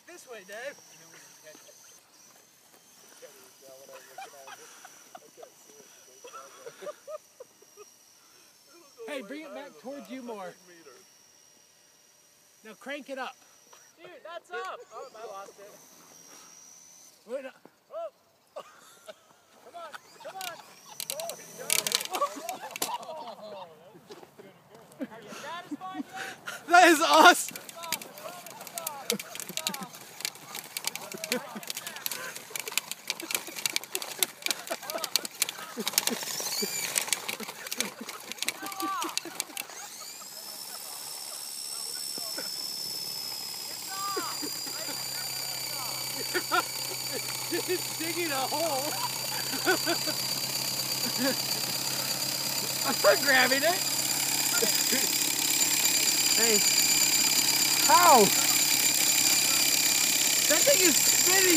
back this way, Dave. Hey, bring it back towards you more. Now crank it up. Dude, that's up. Oh, I lost it. Wait, Oh. Come on, come on. Oh, he got it. Are you satisfied yet? that is awesome. It's digging a hole. I'm not grabbing it. Hey. How? That thing is spinning.